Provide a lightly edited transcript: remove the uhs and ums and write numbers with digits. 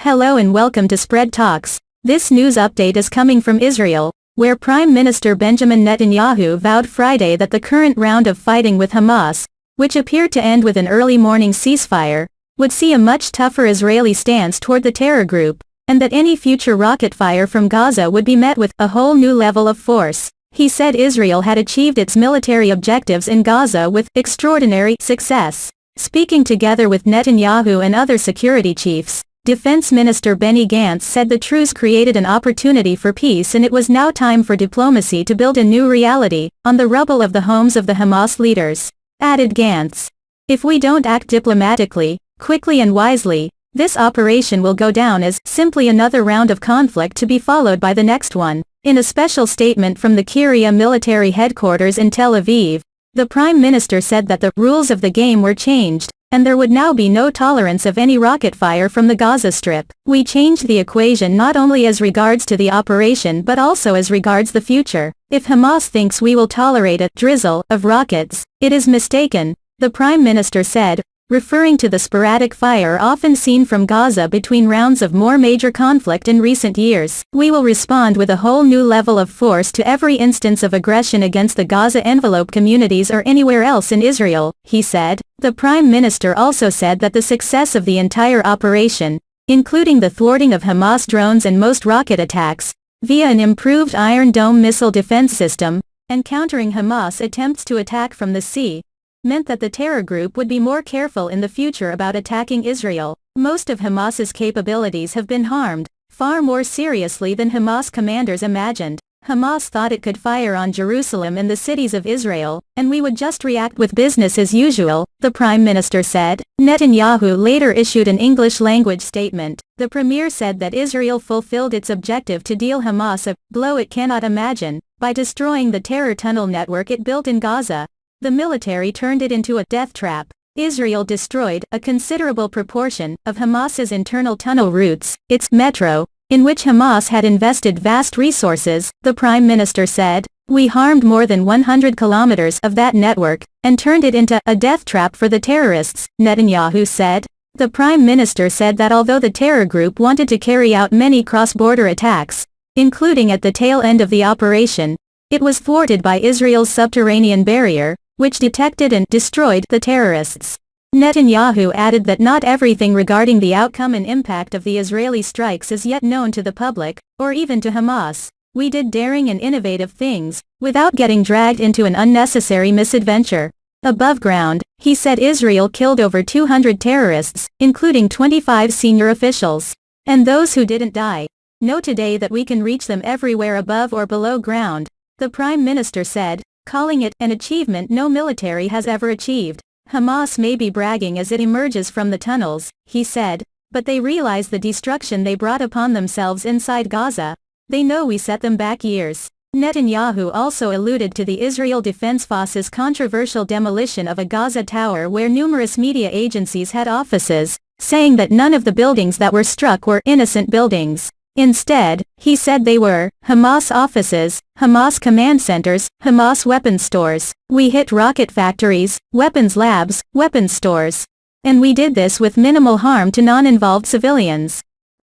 Hello and welcome to Spread Talks. This news update is coming from Israel, where Prime Minister Benjamin Netanyahu vowed Friday that the current round of fighting with Hamas, which appeared to end with an early morning ceasefire, would see a much tougher Israeli stance toward the terror group, and that any future rocket fire from Gaza would be met with a whole new level of force. He said Israel had achieved its military objectives in Gaza with extraordinary success. Speaking together with Netanyahu and other security chiefs, Defense Minister Benny Gantz said the truce created an opportunity for peace and it was now time for diplomacy to build a new reality, on the rubble of the homes of the Hamas leaders. Added Gantz, "If we don't act diplomatically, quickly and wisely, this operation will go down as simply another round of conflict to be followed by the next one." In a special statement from the Kiryat military headquarters in Tel Aviv, the Prime Minister said that the rules of the game were changed, and there would now be no tolerance of any rocket fire from the Gaza Strip. "We changed the equation not only as regards to the operation but also as regards the future. If Hamas thinks we will tolerate a drizzle of rockets, it is mistaken," the Prime Minister said, referring to the sporadic fire often seen from Gaza between rounds of more major conflict in recent years. "We will respond with a whole new level of force to every instance of aggression against the Gaza envelope communities or anywhere else in Israel," he said. The Prime Minister also said that the success of the entire operation, including the thwarting of Hamas drones and most rocket attacks, via an improved Iron Dome missile defense system, and countering Hamas attempts to attack from the sea, meant that the terror group would be more careful in the future about attacking Israel. "Most of Hamas's capabilities have been harmed, far more seriously than Hamas commanders imagined. Hamas thought it could fire on Jerusalem and the cities of Israel, and we would just react with business as usual," the Prime Minister said. Netanyahu later issued an English-language statement. The Premier said that Israel fulfilled its objective to deal Hamas a blow it cannot imagine, by destroying the terror tunnel network it built in Gaza. The military turned it into a death trap. Israel destroyed a considerable proportion of Hamas's internal tunnel routes, its metro, in which Hamas had invested vast resources, the Prime Minister said. "We harmed more than 100 kilometers of that network, and turned it into a death trap for the terrorists," Netanyahu said. The Prime Minister said that although the terror group wanted to carry out many cross-border attacks, including at the tail end of the operation, it was thwarted by Israel's subterranean barrier, which detected and destroyed the terrorists. Netanyahu added that not everything regarding the outcome and impact of the Israeli strikes is yet known to the public, or even to Hamas. "We did daring and innovative things, without getting dragged into an unnecessary misadventure." Above ground, he said Israel killed over 200 terrorists, including 25 senior officials. "And those who didn't die, know today that we can reach them everywhere above or below ground," the Prime Minister said, calling it an achievement no military has ever achieved. "Hamas may be bragging as it emerges from the tunnels," he said, "but they realize the destruction they brought upon themselves inside Gaza. They know we set them back years." Netanyahu also alluded to the Israel Defense Forces' controversial demolition of a Gaza tower where numerous media agencies had offices, saying that none of the buildings that were struck were innocent buildings. Instead, he said they were Hamas offices, Hamas command centers, Hamas weapons stores. "We hit rocket factories, weapons labs, weapons stores. And we did this with minimal harm to non-involved civilians."